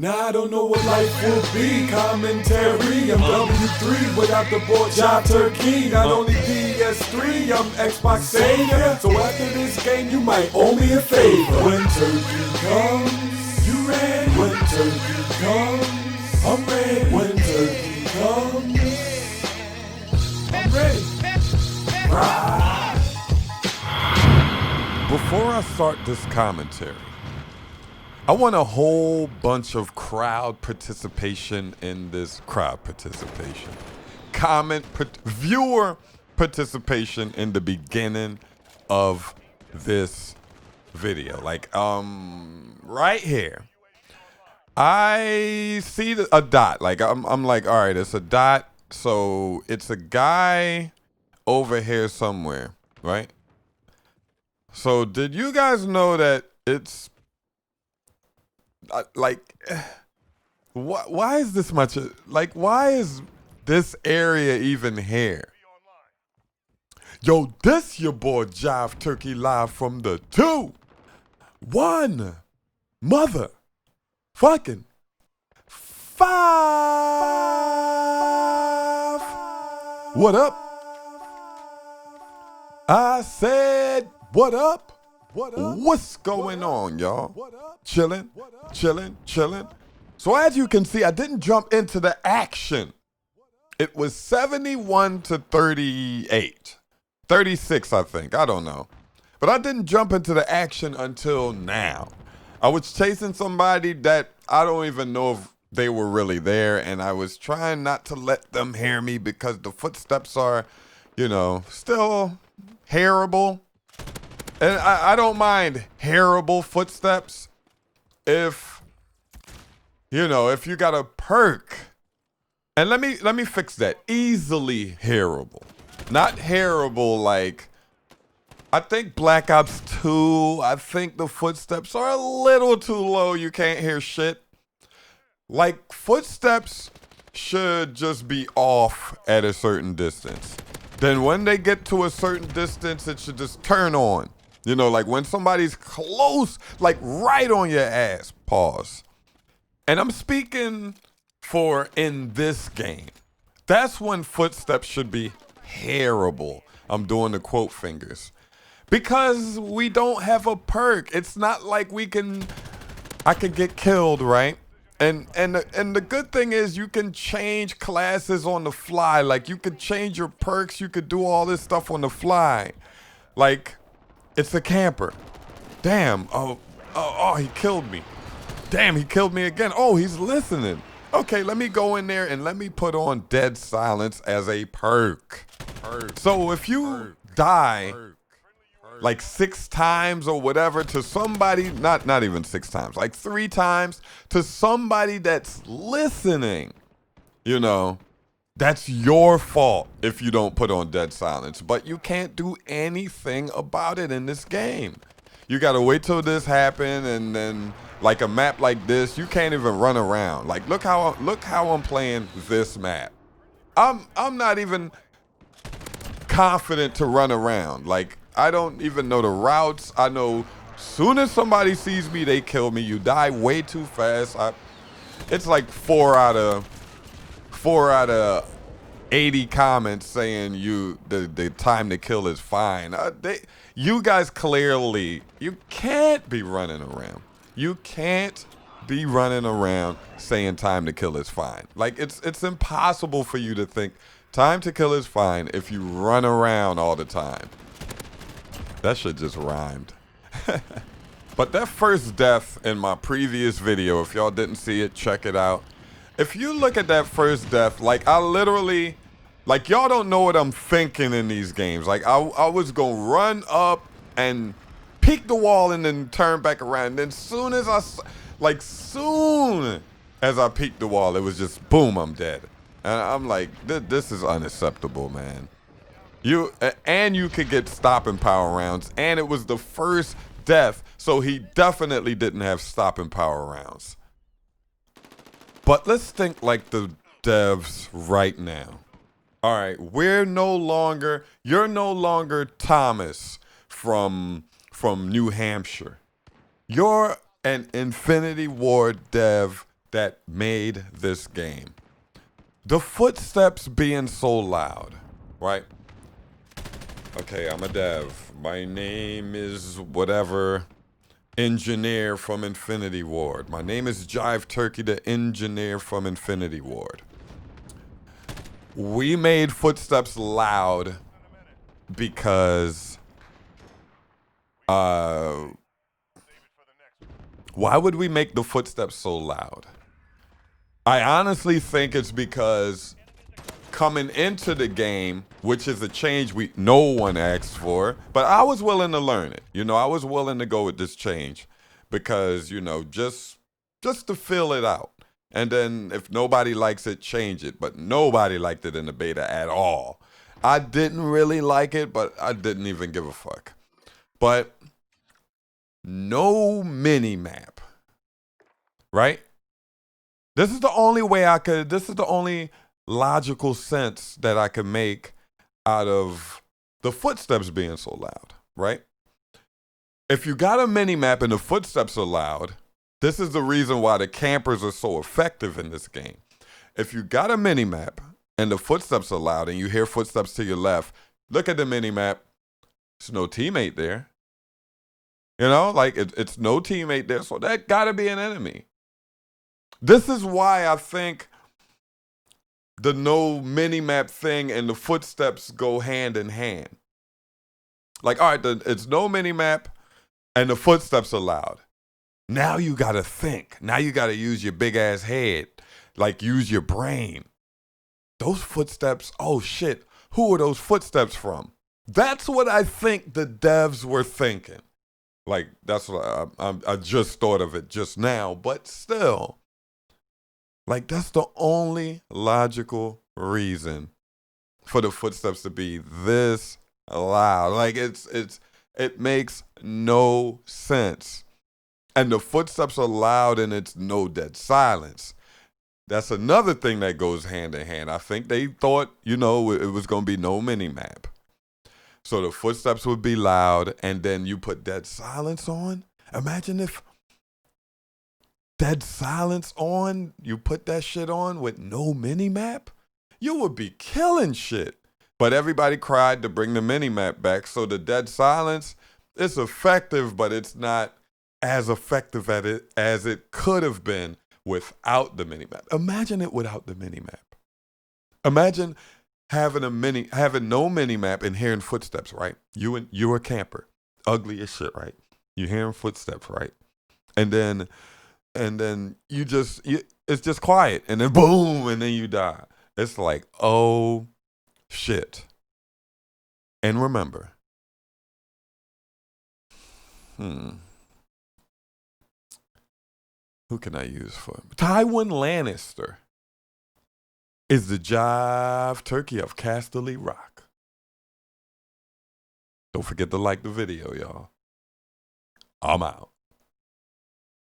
Now I don't know what life will be. Commentary, I'm W3 without the boy Jive Turkey. Not only PS3, I'm Xbox savior. So after this game, you might owe me a favor. When turkey comes, you ready? When turkey comes, I'm ready. When turkey comes, I'm ready. Rah. Before I start this commentary, I want a whole bunch of crowd participation in this viewer participation in the beginning of this video. Like, right here, I see a dot. Like, I'm like, all right, it's a dot. So it's a guy over here somewhere, right? So did you guys know that it's why is this much? Like, why is this area even here? Yo, this your boy Jive Turkey live from the 2 1 mother fucking 5. What up? I said, what up? What's going on, y'all? Chilling. So as you can see, I didn't jump into the action. It was 71 to 38. 36, I think. I don't know. But I didn't jump into the action until now. I was chasing somebody that I don't even know if they were really there, and I was trying not to let them hear me because the footsteps are, still hearable. And I don't mind hearable footsteps if you got a perk. And let me fix that. Easily hearable. Not hearable like, I think Black Ops 2, I think the footsteps are a little too low. You can't hear shit. Like, footsteps should just be off at a certain distance. Then when they get to a certain distance, it should just turn on. Like when somebody's close, like right on your ass, pause. And I'm speaking for in this game. That's when footsteps should be hearable. I'm doing the quote fingers. Because we don't have a perk. It's not like I could get killed, right? And the good thing is you can change classes on the fly. Like you could change your perks. You could do all this stuff on the fly. Like, it's a camper. Damn. Oh, he killed me. Damn, he killed me again. Oh, he's listening. Okay, let me go in there and let me put on dead silence as a perk. So if you die like 6 times or whatever to somebody, not even 6 times, like 3 times to somebody that's listening, that's your fault if you don't put on dead silence. But you can't do anything about it in this game. You gotta wait till this happen, and then like a map like this, you can't even run around. Like look how I'm playing this map. I'm not even confident to run around. Like I don't even know the routes. I know soon as somebody sees me, they kill me. You die way too fast. It's like 4 out of 80 comments saying the time to kill is fine. You guys clearly, you can't be running around. You can't be running around saying time to kill is fine. Like it's impossible for you to think time to kill is fine if you run around all the time. That shit just rhymed. But that first death in my previous video, if y'all didn't see it, check it out. If you look at that first death, like I literally, like y'all don't know what I'm thinking in these games. Like I was gonna run up and peek the wall and then turn back around. And then soon as I peeked the wall, it was just boom, I'm dead. And I'm like, this is unacceptable, man. You could get stopping power rounds, and it was the first death, so he definitely didn't have stopping power rounds. But let's think like the devs right now. All right, you're no longer Thomas from New Hampshire. You're an Infinity Ward dev that made this game. The footsteps being so loud, right? Okay, I'm a dev. My name is whatever, engineer from Infinity Ward. My name is Jive Turkey, the engineer from Infinity Ward. We made footsteps loud because, why would we make the footsteps so loud? I honestly think it's because coming into the game, which is a change no one asked for, but I was willing to learn it. You know, I was willing to go with this change because, you know, just to feel it out. And then if nobody likes it, change it. But nobody liked it in the beta at all. I didn't really like it, but I didn't even give a fuck. But no mini map, right? This is the only way this is the only logical sense that I could make out of the footsteps being so loud, right? If you got a mini map and the footsteps are loud, this is the reason why the campers are so effective in this game. If you got a mini map and the footsteps are loud and you hear footsteps to your left, look at the mini map. There's no teammate there. You know, like it's no teammate there, so that gotta be an enemy. This is why I think the no mini-map thing and the footsteps go hand in hand. Like, all right, it's no mini-map and the footsteps are loud. Now you got to think. Now you got to use your big-ass head. Like, use your brain. Those footsteps, oh, shit. Who are those footsteps from? That's what I think the devs were thinking. Like, that's what I just thought of it just now. But still, like, that's the only logical reason for the footsteps to be this loud. Like, it makes no sense. And the footsteps are loud and it's no dead silence. That's another thing that goes hand in hand. I think they thought, you know, it was going to be no mini-map. So the footsteps would be loud and then you put dead silence on. Imagine if dead silence on, you put that shit on with no mini-map, you would be killing shit. But everybody cried to bring the mini-map back, so the dead silence is effective, but it's not as effective at it as it could have been without the mini-map. Imagine it without the mini-map. Imagine having no mini-map and hearing footsteps, right? You're a camper, ugly as shit, right? You're hearing footsteps, right? And then it's just quiet, and then boom, and then you die. It's like, oh shit. And remember, who can I use for him? Tywin Lannister is the Jive Turkey of Casterly Rock. Don't forget to like the video, y'all. I'm out.